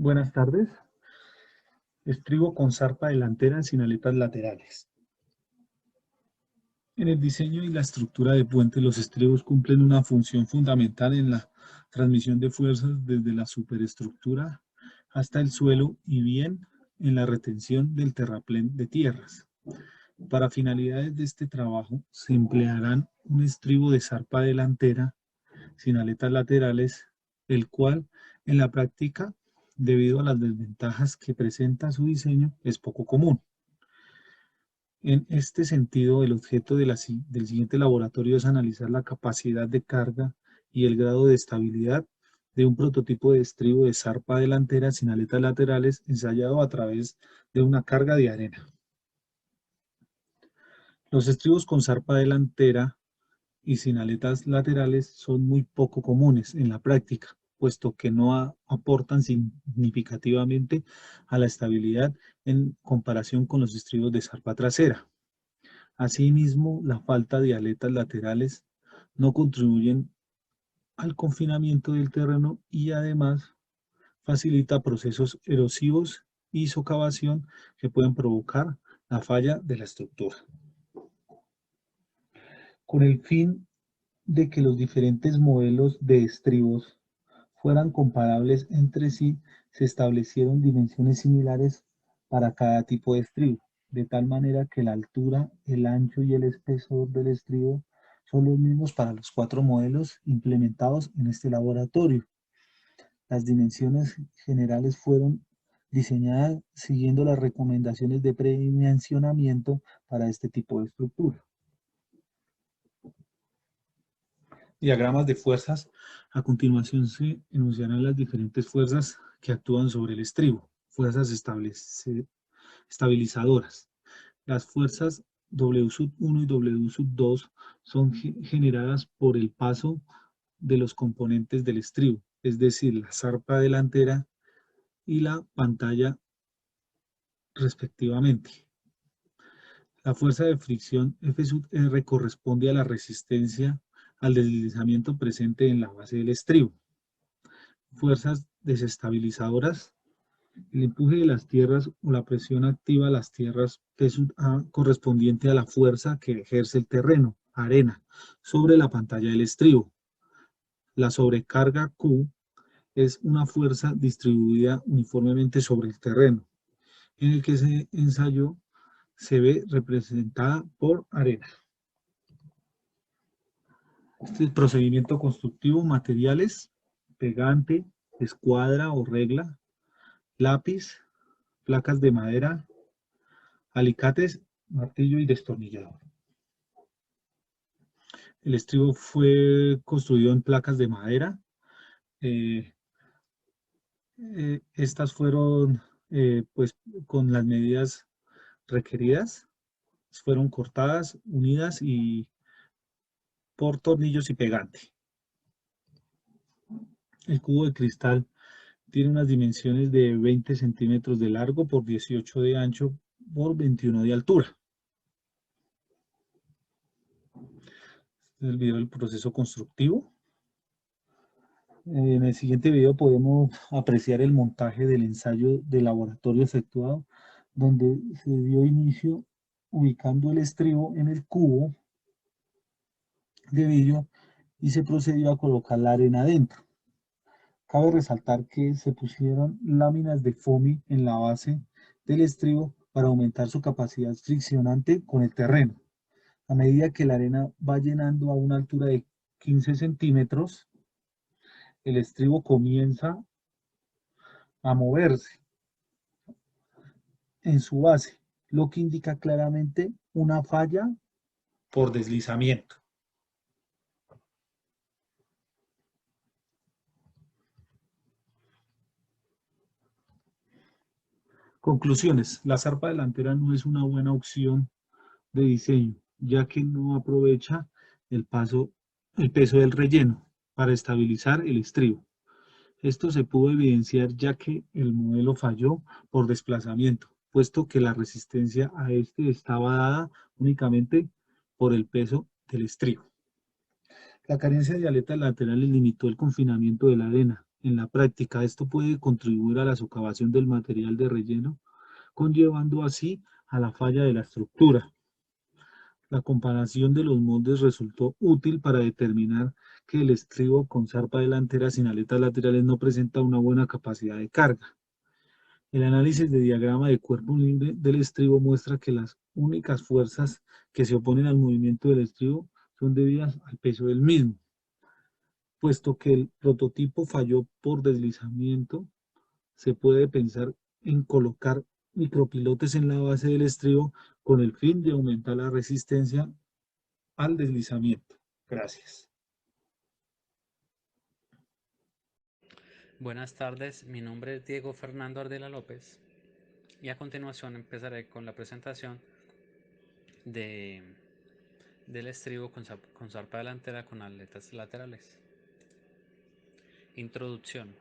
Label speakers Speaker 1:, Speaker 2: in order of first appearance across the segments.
Speaker 1: Buenas tardes. Estribo con zarpa delantera sin aletas laterales. En el diseño y la estructura de puentes, los estribos cumplen una función fundamental en la transmisión de fuerzas desde la superestructura hasta el suelo y bien en la retención del terraplén de tierras. Para finalidades de este trabajo se emplearán un estribo de zarpa delantera sin aletas laterales, el cual en la práctica, debido a las desventajas que presenta su diseño, es poco común. En este sentido, el objeto del siguiente laboratorio es analizar la capacidad de carga y el grado de estabilidad de un prototipo de estribo de zarpa delantera sin aletas laterales ensayado a través de una carga de arena. Los estribos con zarpa delantera y sin aletas laterales son muy poco comunes en la práctica, puesto que no aportan significativamente a la estabilidad en comparación con los estribos de zarpa trasera. Asimismo, la falta de aletas laterales no contribuyen al confinamiento del terreno y además facilita procesos erosivos y socavación que pueden provocar la falla de la estructura. Con el fin de que los diferentes modelos de estribos fueran comparables entre sí, se establecieron dimensiones similares para cada tipo de estribo, de tal manera que la altura, el ancho y el espesor del estribo son los mismos para los 4 modelos implementados en este laboratorio. Las dimensiones generales fueron diseñadas siguiendo las recomendaciones de predimensionamiento para este tipo de estructura. Diagramas de fuerzas. A continuación se enunciarán las diferentes fuerzas que actúan sobre el estribo. Fuerzas estabilizadoras. Las fuerzas W1 y W2 son generadas por el paso de los componentes del estribo, es decir, la zarpa delantera y la pantalla respectivamente. La fuerza de fricción F(R) corresponde a la resistencia al deslizamiento presente en la base del estribo. Fuerzas desestabilizadoras. El empuje de las tierras o la presión activa a las tierras P(A) correspondiente a la fuerza que ejerce el terreno, arena, sobre la pantalla del estribo. La sobrecarga Q es una fuerza distribuida uniformemente sobre el terreno, en el que se ensayó se ve representada por arena. Este es el procedimiento constructivo: materiales, pegante, escuadra o regla, lápiz, placas de madera, alicates, martillo y destornillador. El estribo fue construido en placas de madera. Estas fueron pues con las medidas requeridas. Fueron cortadas, unidas y por tornillos y pegante. El cubo de cristal tiene unas dimensiones de 20 centímetros de largo por 18 de ancho por 21 de altura. Este es el video del proceso constructivo. En el siguiente video podemos apreciar el montaje del ensayo de laboratorio efectuado, donde se dio inicio ubicando el estribo en el cubo de vidrio y se procedió a colocar la arena adentro. Cabe resaltar que se pusieron láminas de foamy en la base del estribo para aumentar su capacidad friccionante con el terreno. A medida que la arena va llenando a una altura de 15 centímetros, el estribo comienza a moverse en su base, lo que indica claramente una falla por deslizamiento. Conclusiones. La zarpa delantera no es una buena opción de diseño, ya que no aprovecha el peso del relleno para estabilizar el estribo. Esto se pudo evidenciar ya que el modelo falló por desplazamiento, puesto que la resistencia a este estaba dada únicamente por el peso del estribo. La carencia de aletas laterales limitó el confinamiento de la arena, en la práctica. Esto puede contribuir a la socavación del material de relleno, conllevando así a la falla de la estructura. La comparación de los moldes resultó útil para determinar que el estribo con zarpa delantera sin aletas laterales no presenta una buena capacidad de carga. El análisis de diagrama de cuerpo libre del estribo muestra que las únicas fuerzas que se oponen al movimiento del estribo son debidas al peso del mismo. Puesto que el prototipo falló por deslizamiento, se puede pensar en colocar micropilotes en la base del estribo con el fin de aumentar la resistencia al deslizamiento. Gracias.
Speaker 2: Buenas tardes, mi nombre es Diego Fernando Ardela López y a continuación empezaré con la presentación de, del estribo con zarpa delantera con aletas laterales. Introducción.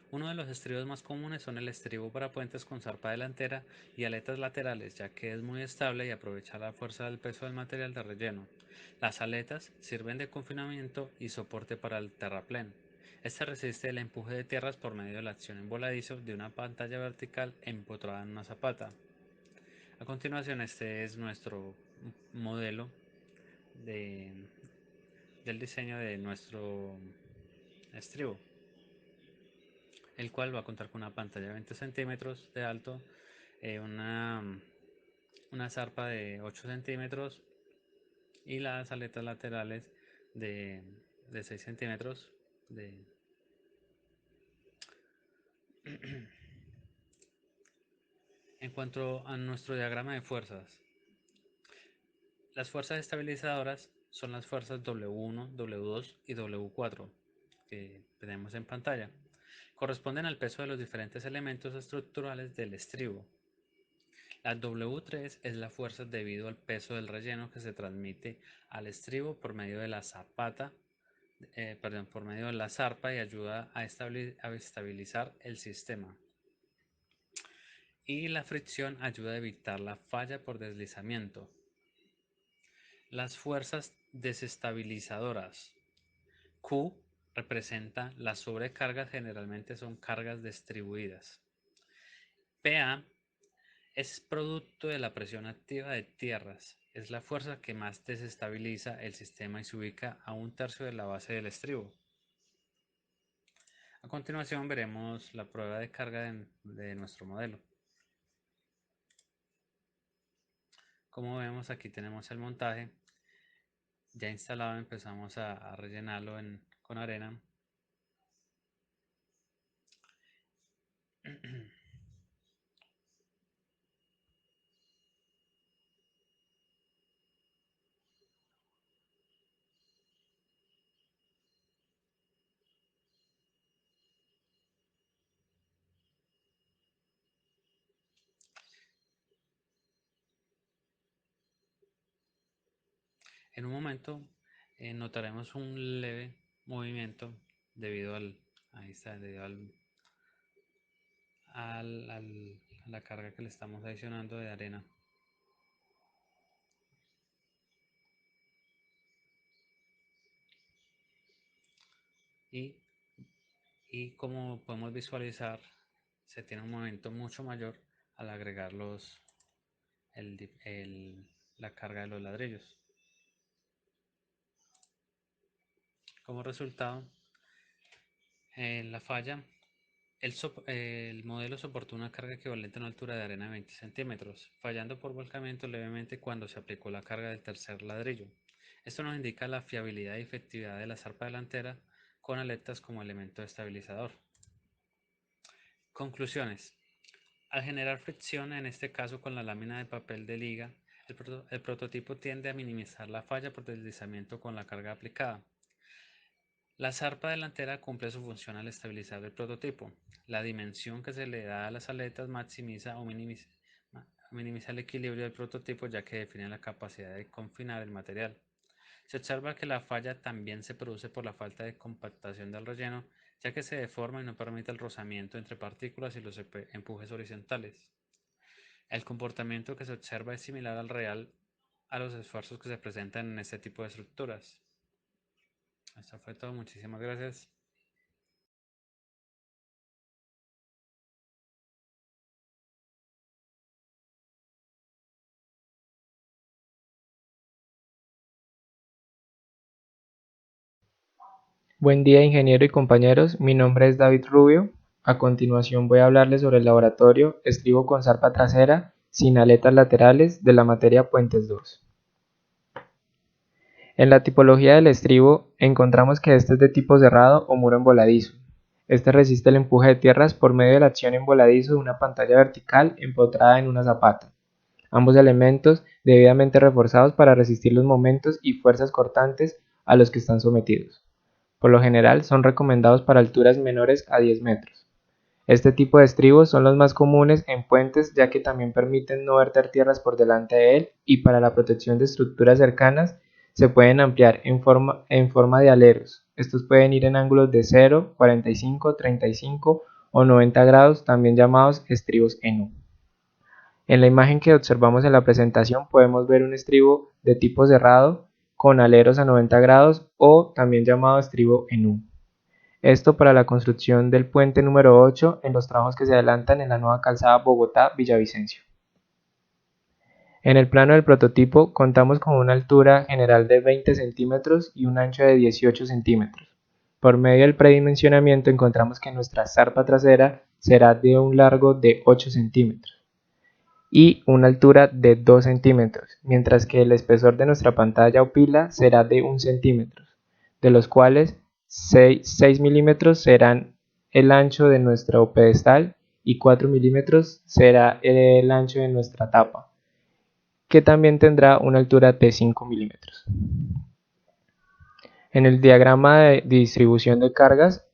Speaker 2: Uno de los estribos más comunes son el estribo para puentes con zarpa delantera y aletas laterales, ya que es muy estable y aprovecha la fuerza del peso del material de relleno. Las aletas sirven de confinamiento y soporte para el terraplén. Este resiste el empuje de tierras por medio de la acción en voladizo de una pantalla vertical empotrada en una zapata. A continuación, este es nuestro modelo de, del diseño de nuestro estribo, el cual va a contar con una pantalla de 20 centímetros de alto, eh, una, una zarpa de 8 centímetros y las aletas laterales de, de 6 centímetros. En cuanto a nuestro diagrama de fuerzas, las fuerzas estabilizadoras son las fuerzas W1, W2 y W4 que tenemos en pantalla. Corresponden al peso de los diferentes elementos estructurales del estribo. La W3 es la fuerza debido al peso del relleno que se transmite al estribo por medio de la zapata, por medio de la zarpa y ayuda a estabilizar el sistema. Y la fricción ayuda a evitar la falla por deslizamiento. Las fuerzas desestabilizadoras. Q representa las sobrecargas, generalmente son cargas distribuidas. PA es producto de la presión activa de tierras. Es la fuerza que más desestabiliza el sistema y se ubica a 1/3 de la base del estribo. A continuación veremos la prueba de carga de nuestro modelo. Como vemos, aquí tenemos el montaje ya instalado. Empezamos a rellenarlo con arena. En un momento notaremos un leve movimiento debido ahí está, debido a la carga que le estamos adicionando de arena. Y, y como podemos visualizar, se tiene un movimiento mucho mayor al agregar la carga de los ladrillos. Como resultado, la falla, el modelo soportó una carga equivalente a una altura de arena de 20 centímetros, fallando por volcamiento levemente cuando se aplicó la carga del tercer ladrillo. Esto nos indica la fiabilidad y efectividad de la zarpa delantera con aletas como elemento estabilizador. Conclusiones. Al generar fricción, en este caso con la lámina de papel de liga, el prototipo tiende a minimizar la falla por deslizamiento con la carga aplicada. La zarpa delantera cumple su función al estabilizar el prototipo. La dimensión que se le da a las aletas maximiza o minimiza el equilibrio del prototipo, ya que define la capacidad de confinar el material. Se observa que la falla también se produce por la falta de compactación del relleno, ya que se deforma y no permite el rozamiento entre partículas y los empujes horizontales. El comportamiento que se observa es similar al real a los esfuerzos que se presentan en este tipo de estructuras. Esto fue todo, muchísimas gracias.
Speaker 3: Buen día, ingeniero y compañeros, mi nombre es David Rubio. A continuación voy a hablarles sobre el laboratorio estribo con zarpa trasera sin aletas laterales de la materia Puentes 2. En la tipología del estribo encontramos que este es de tipo cerrado o muro envoladizo. Este resiste el empuje de tierras por medio de la acción en voladizo de una pantalla vertical empotrada en una zapata. Ambos elementos debidamente reforzados para resistir los momentos y fuerzas cortantes a los que están sometidos. Por lo general son recomendados para alturas menores a 10 metros. Este tipo de estribos son los más comunes en puentes ya que también permiten no verter tierras por delante de él y para la protección de estructuras cercanas se pueden ampliar en forma de aleros. Estos pueden ir en ángulos de 0, 45, 35 o 90 grados, también llamados estribos en U. En la imagen que observamos en la presentación podemos ver un estribo de tipo cerrado con aleros a 90 grados o también llamado estribo en U. Esto para la construcción del puente número 8 en los trabajos que se adelantan en la nueva calzada Bogotá-Villavicencio. En el plano del prototipo contamos con una altura general de 20 centímetros y un ancho de 18 centímetros. Por medio del predimensionamiento encontramos que nuestra zarpa trasera será de un largo de 8 centímetros y una altura de 2 centímetros, mientras que el espesor de nuestra pantalla o pila será de 1 centímetro, de los cuales 6 milímetros serán el ancho de nuestro pedestal y 4 milímetros será el ancho de nuestra tapa, que también tendrá una altura de 5 milímetros. En el diagrama de distribución de cargas,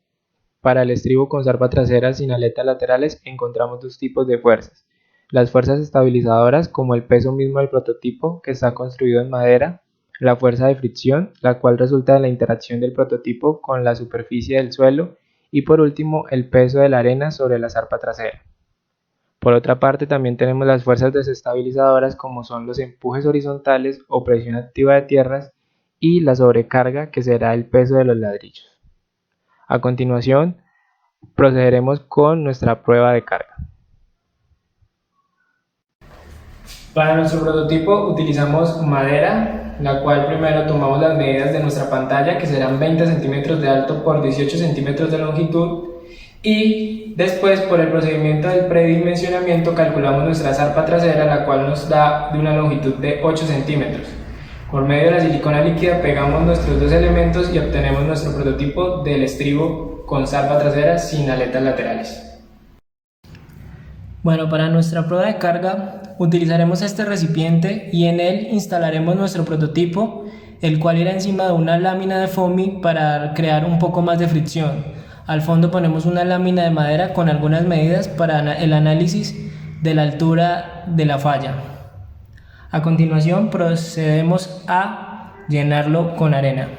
Speaker 3: para el estribo con zarpa trasera sin aletas laterales encontramos dos tipos de fuerzas. Las fuerzas estabilizadoras, como el peso mismo del prototipo, que está construido en madera, la fuerza de fricción, la cual resulta de la interacción del prototipo con la superficie del suelo, y por último el peso de la arena sobre la zarpa trasera. Por otra parte también tenemos las fuerzas desestabilizadoras, como son los empujes horizontales o presión activa de tierras, y la sobrecarga, que será el peso de los ladrillos. A continuación, procederemos con nuestra prueba de carga. Para nuestro prototipo utilizamos madera, la cual primero tomamos las medidas de nuestra pantalla, que serán 20 centímetros de alto por 18 centímetros de longitud, y después por el procedimiento del predimensionamiento calculamos nuestra zarpa trasera, la cual nos da de una longitud de 8 centímetros. Por medio de la silicona líquida pegamos nuestros dos elementos y obtenemos nuestro prototipo del estribo con zarpa trasera sin aletas laterales. Bueno, para nuestra prueba de carga utilizaremos este recipiente y en él instalaremos nuestro prototipo, el cual irá encima de una lámina de foamy para crear un poco más de fricción. Al fondo ponemos una lámina de madera con algunas medidas para el análisis de la altura de la falla. A continuación procedemos a llenarlo con arena.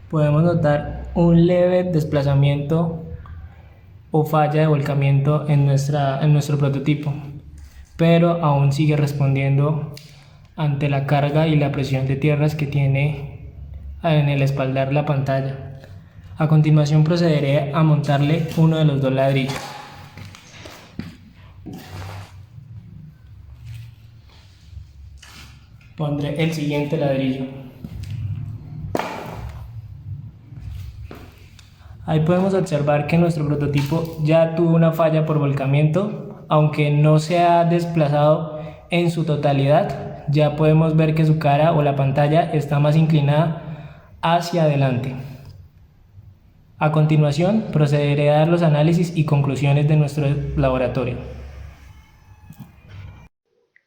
Speaker 3: Podemos notar un leve desplazamiento o falla de volcamiento en nuestro prototipo, pero aún sigue respondiendo ante la carga y la presión de tierras que tiene en el espaldar la pantalla. A continuación procederé a montarle uno de los dos ladrillos. Pondré el siguiente ladrillo. Ahí podemos observar que nuestro prototipo ya tuvo una falla por volcamiento, aunque no se ha desplazado en su totalidad. Ya podemos ver que su cara o la pantalla está más inclinada hacia adelante. A continuación procederé a dar los análisis y conclusiones de nuestro laboratorio.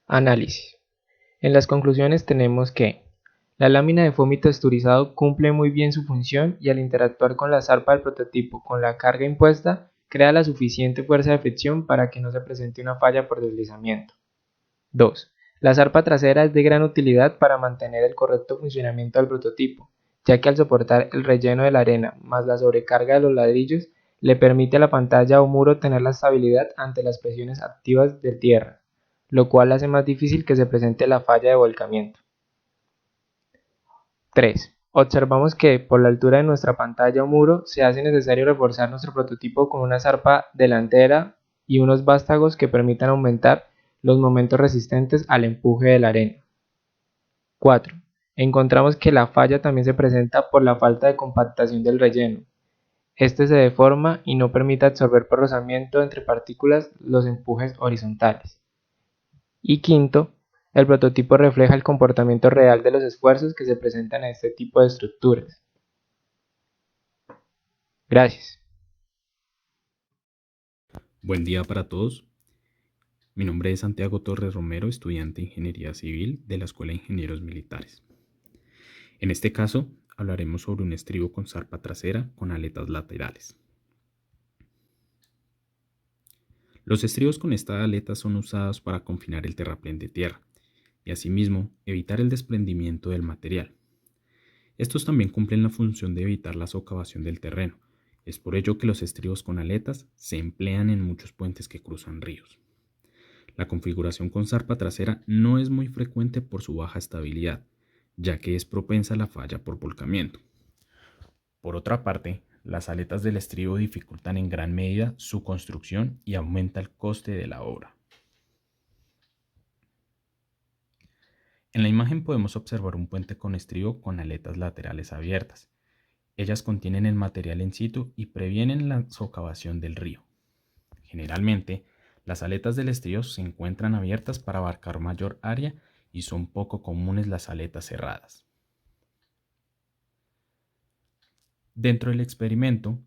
Speaker 3: Análisis. En las conclusiones tenemos que la lámina de foamy texturizado cumple muy bien su función y al interactuar con la zarpa del prototipo con la carga impuesta, crea la suficiente fuerza de fricción para que no se presente una falla por deslizamiento. 2. La zarpa trasera es de gran utilidad para mantener el correcto funcionamiento del prototipo, ya que al soportar el relleno de la arena más la sobrecarga de los ladrillos, le permite a la pantalla o muro tener la estabilidad ante las presiones activas de tierra, lo cual hace más difícil que se presente la falla de volcamiento. 3. Observamos que por la altura de nuestra pantalla o muro se hace necesario reforzar nuestro prototipo con una zarpa delantera y unos vástagos que permitan aumentar los momentos resistentes al empuje de la arena. 4. Encontramos que la falla también se presenta por la falta de compactación del relleno. Este se deforma y no permite absorber por rozamiento entre partículas los empujes horizontales. Y quinto, el prototipo refleja el comportamiento real de los esfuerzos que se presentan en este tipo de estructuras. Gracias.
Speaker 4: Buen día para todos. Mi nombre es Santiago Torres Romero, estudiante de Ingeniería Civil de la Escuela de Ingenieros Militares. En este caso, hablaremos sobre un estribo con zarpa trasera con aletas laterales. Los estribos con estas aletas son usados para confinar el terraplén de tierra y asimismo evitar el desprendimiento del material. Estos también cumplen la función de evitar la socavación del terreno. Es por ello que los estribos con aletas se emplean en muchos puentes que cruzan ríos. La configuración con zarpa trasera no es muy frecuente por su baja estabilidad, ya que es propensa a la falla por volcamiento. Por otra parte, las aletas del estribo dificultan en gran medida su construcción y aumenta el coste de la obra. En la imagen podemos observar un puente con estribo con aletas laterales abiertas. Ellas contienen el material in situ y previenen la socavación del río. Generalmente, las aletas del estribo se encuentran abiertas para abarcar mayor área y son poco comunes las aletas cerradas. Dentro del experimento,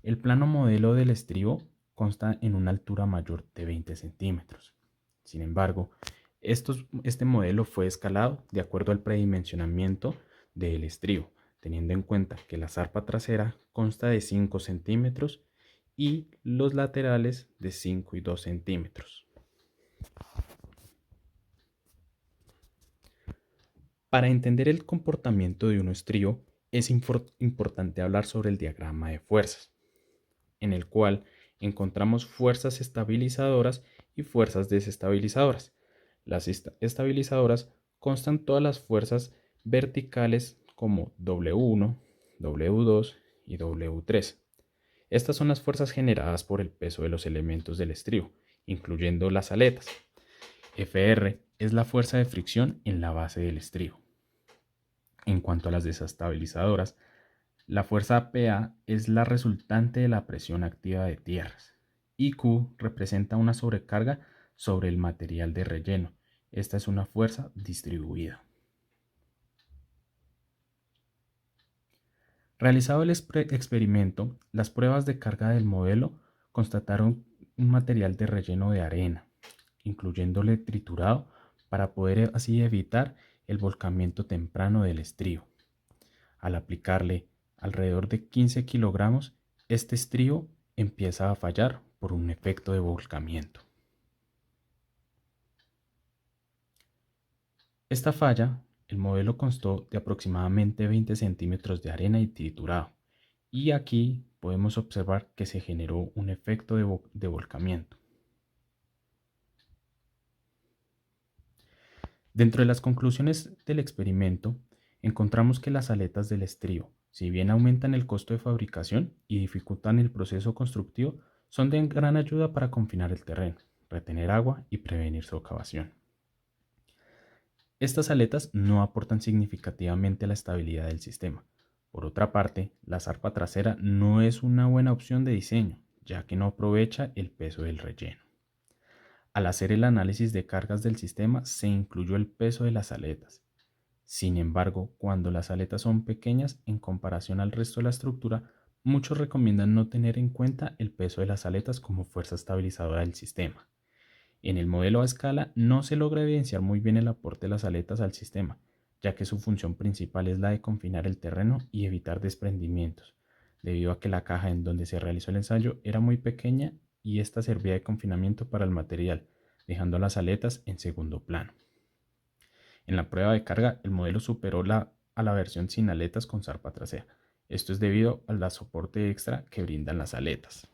Speaker 4: el plano modelo del estribo consta en una altura mayor de 20 centímetros. Sin embargo, este modelo fue escalado de acuerdo al predimensionamiento del estribo, teniendo en cuenta que la zarpa trasera consta de 5 centímetros y los laterales de 5 y 2 centímetros. Para entender el comportamiento de un estribo, es importante hablar sobre el diagrama de fuerzas, en el cual encontramos fuerzas estabilizadoras y fuerzas desestabilizadoras. Las estabilizadoras constan todas las fuerzas verticales como W1, W2 y W3. Estas son las fuerzas generadas por el peso de los elementos del estribo, incluyendo las aletas. Fr es la fuerza de fricción en la base del estribo. En cuanto a las desestabilizadoras, la fuerza PA es la resultante de la presión activa de tierras y Q representa una sobrecarga sobre el material de relleno. Esta es una fuerza distribuida. Realizado el experimento, las pruebas de carga del modelo constataron un material de relleno de arena, incluyéndole triturado para poder así evitar el volcamiento temprano del estribo. Al aplicarle alrededor de 15 kilogramos, este estribo empieza a fallar por un efecto de volcamiento. Esta falla, el modelo constó de aproximadamente 20 centímetros de arena y triturado, y aquí podemos observar que se generó un efecto de volcamiento. Dentro de las conclusiones del experimento, encontramos que las aletas del estribo, si bien aumentan el costo de fabricación y dificultan el proceso constructivo, son de gran ayuda para confinar el terreno, retener agua y prevenir socavación. Estas aletas no aportan significativamente a la estabilidad del sistema. Por otra parte, la zarpa trasera no es una buena opción de diseño, ya que no aprovecha el peso del relleno. Al hacer el análisis de cargas del sistema, se incluyó el peso de las aletas. Sin embargo, cuando las aletas son pequeñas en comparación al resto de la estructura, muchos recomiendan no tener en cuenta el peso de las aletas como fuerza estabilizadora del sistema. En el modelo a escala no se logra evidenciar muy bien el aporte de las aletas al sistema, ya que su función principal es la de confinar el terreno y evitar desprendimientos, debido a que la caja en donde se realizó el ensayo era muy pequeña y esta servía de confinamiento para el material, dejando las aletas en segundo plano. En la prueba de carga, el modelo superó a la versión sin aletas con zarpa trasera. Esto es debido al soporte extra que brindan las aletas.